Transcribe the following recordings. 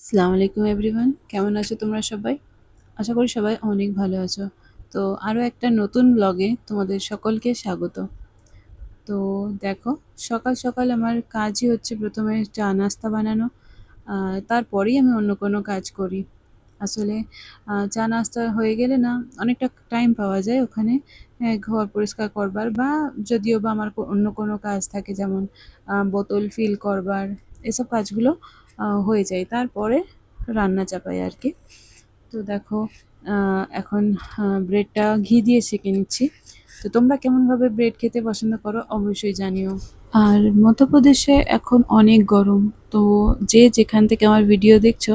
আসসালামু আলাইকুম এভরিওয়ান, কেমন আছো তোমরা সবাই? আশা করি সবাই অনেক ভালো আছো। তো আরও একটা নতুন ব্লগে তোমাদের সকলকে স্বাগত। তো দেখো, সকাল সকাল আমার কাজই হচ্ছে প্রথমে চা নাস্তা বানানো, তারপরেই আমি অন্য কোনো কাজ করি। আসলে চা নাস্তা হয়ে গেলে না অনেকটা টাইম পাওয়া যায় ওখানে ঘর পরিষ্কার করবার, বা যদিও বা আমার অন্য কোনো কাজ থাকে, যেমন বোতল ফিল করবার, এসব কাজগুলো হয়ে যায়। তারপরে রান্না চাপাই আর কি। তো দেখো, এখন ব্রেডটা ঘি দিয়ে সেঁকে নিচ্ছি। তো তোমরা কেমনভাবে ব্রেড খেতে পছন্দ করো অবশ্যই জানিও। আর মধ্যপ্রদেশে এখন অনেক গরম। তো যে যেখান থেকে আমার ভিডিও দেখছো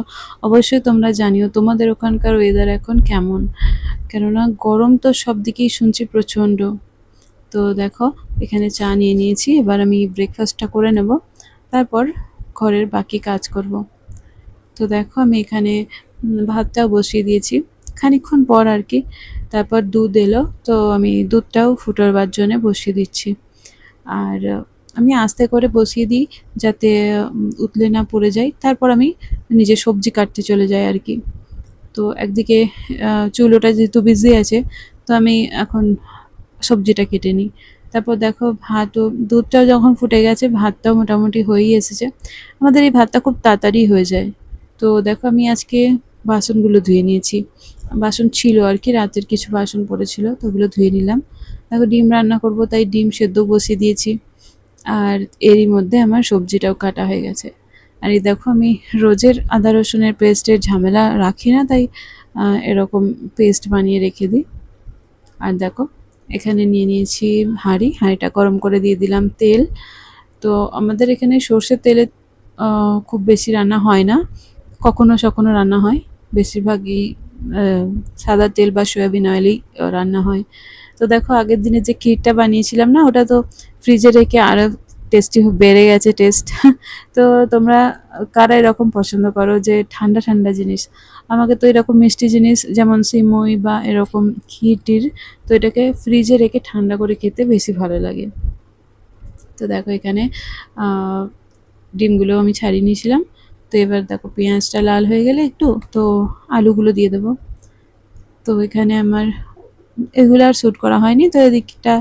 অবশ্যই তোমরা জানিও তোমাদের ওখানকার ওয়েদার এখন কেমন, কেননা গরম তো সব দিকেই শুনছি প্রচণ্ড। তো দেখো, এখানে চা নিয়ে নিয়েছি, এবার আমি ব্রেকফাস্টটা করে নেব, তারপর ঘরের বাকি কাজ করব। তো দেখো, আমি এখানে ভাতটাও বসিয়ে দিয়েছি খানিকক্ষণ পর আর কি। তারপর দুধ এলো, তো আমি দুধটাও ফুটোবার জন্য বসিয়ে দিচ্ছি। আর আমি আস্তে করে বসিয়ে দিই, যাতে উতলে না পড়ে যায়। তারপর আমি নিজে সবজি কাটতে চলে যাই আর কি। তো একদিকে চুলোটা যেহেতু বিজি আছে, তো আমি এখন সবজিটা কেটে নিই। তারপর দেখো, ভাতও দুধটাও যখন ফুটে গেছে, ভাতটাও মোটামুটি হয়েই এসেছে। আমাদের এই ভাতটা খুব তাড়াতাড়ি হয়ে যায়। তো দেখো, আমি আজকে বাসনগুলো ধুয়ে নিয়েছি। বাসন ছিল আর কি, রাতের কিছু বাসন পড়েছিল, তো ওগুলো ধুয়ে নিলাম। দেখো, ডিম রান্না করব, তাই ডিম সেদ্ধ বসিয়ে দিয়েছি। আর এরই মধ্যে আমার সবজিটাও কাটা হয়ে গেছে। আর এই দেখো, আমি রোজের আদা রসুনের পেস্টের ঝামেলা রাখি না, তাই এরকম পেস্ট বানিয়ে রেখে দিই। আর দেখো, এখানে নিয়ে নিয়েছি হাঁড়িটা গরম করে দিয়ে দিলাম তেল। তো আমাদের এখানে সর্ষের তেলে খুব বেশি রান্না হয় না, কখনো সখনো রান্না হয়। বেশিরভাগই সাদা তেল বা সয়াবিন অয়েলেই রান্না হয়। তো দেখো, আগের দিনে যে ক্ষীরটা বানিয়েছিলাম না, ওটা তো ফ্রিজে রেখে আরও টেস্টি বেড়ে গেছে টেস্ট। তো তোমরা কারা এরকম পছন্দ করো যে ঠান্ডা ঠান্ডা জিনিস? আমাকে তো এরকম মিষ্টি জিনিস যেমন সিমই বা এরকম ক্ষীর, তো এটাকে ফ্রিজে রেখে ঠান্ডা করে খেতে বেশি ভালো লাগে। তো দেখো, এখানে ডিমগুলো আমি ছাড়িয়ে নিয়েছিলাম। তো এবার দেখো, পেঁয়াজটা লাল হয়ে গেলে একটু, তো আলুগুলো দিয়ে দেবো। তো এখানে আমার এগুলো আর শ্যুট করা হয়নি, তো এদিকটা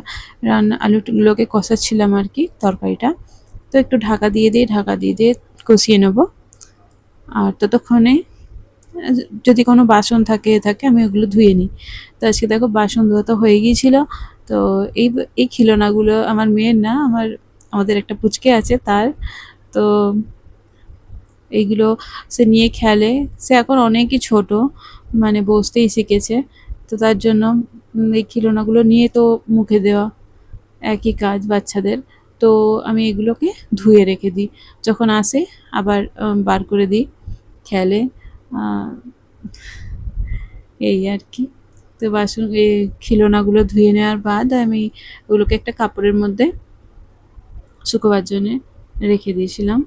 আলুগুলোকে কষাচ্ছিলাম আর কি, তরকারিটা। তো একটু ঢাকা দিয়ে দিয়ে কষিয়ে নেব। আর ততক্ষণে যদি কোনো বাসন থাকে আমি ওগুলো ধুয়ে নিই। তো আজকে দেখো, বাসন ধোয়া তো হয়ে গিয়েছিল। তো এই এই খিলনাগুলো আমার মেয়ের না, আমাদের একটা পুচকে আছে তার। তো এইগুলো সে নিয়ে খেলে। সে এখন অনেকই ছোট, মানে বসতেই শিখেছে। তো তার জন্য এই খিলনাগুলো নিয়ে তো মুখে দেওয়া একই কাজ বাচ্চাদের। তো আমি এগুলোকে ধুয়ে রেখে দিই, যখন আসে আবার বার করে দিই, খেলে। আহ, এই আর কি। তো বাসন এই খিলনাগুলো ধুয়ে নেওয়ার বাদ আমি ওগুলোকে একটা কাপড়ের মধ্যে শুকোবার জন্যে রেখে দিয়েছিলাম।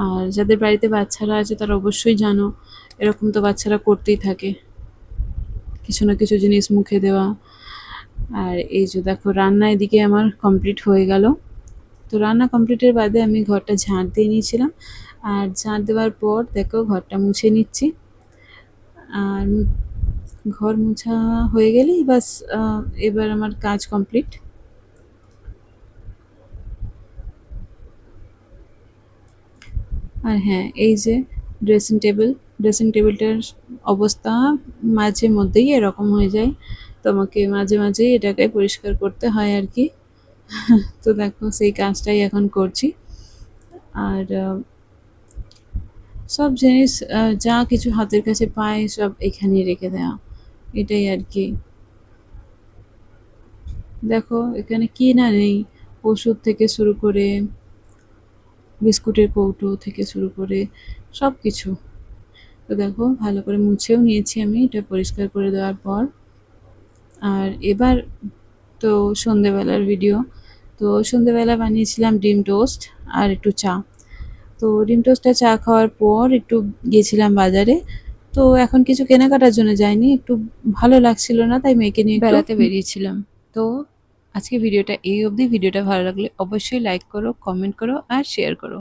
আর যাদের বাড়িতে বাচ্চারা আছে তারা অবশ্যই জানো, এরকম তো বাচ্চারা করতেই থাকে, কিছু না কিছু জিনিস মুখে দেওয়া। আর এই যে দেখো, রান্না এদিকে আমার কমপ্লিট হয়ে গেল। তো রান্না কমপ্লিটের বাদে আমি ঘরটা ঝাঁট দিয়ে নিয়েছিলাম। আর ঝাঁট দেওয়ার পর দেখো, ঘরটা মুছে নিচ্ছি। আর ঘর মোছা হয়ে গেলেই বাস, এবার আমার কাজ কমপ্লিট। আর হ্যাঁ, এই যে ড্রেসিং টেবিলটার অবস্থা মাঝে মধ্যেই এরকম হয়ে যায়। তোমাকে মাঝে মাঝেই এটাকে পরিষ্কার করতে হয় আর কি। তো দেখো, সেই কাজটাই এখন করছি। আর সব জিনিস যা কিছু হাতের কাছে পাই সব এখানেই রেখে দেওয়া, এটাই আর কি। দেখো, এখানে কি না নেই, ওষুধ থেকে শুরু করে বিস্কুটের কৌটো থেকে শুরু করে সব কিছু। তো দেখো, ভালো করে মুছেও নিয়েছি আমি এটা পরিষ্কার করে দেওয়ার পর। আর এবার তো সন্ধেবেলার ভিডিও। তো সন্ধেবেলা বানিয়েছিলাম ডিম টোস্ট আর একটু চা। তো ডিম টোস্টটা চা খাওয়ার পর একটু গিয়েছিলাম বাজারে। তো এখন কিছু কেনাকাটার জন্য যাইনি, একটু ভালো লাগছিল না, তাই মেয়েকে নিয়ে একটু বেড়াতে বেরিয়েছিলাম। তো আজকে ভিডিওটা এই অবধি। ভিডিওটা ভালো লাগলে অবশ্যই লাইক করো, কমেন্ট করো আর শেয়ার করো।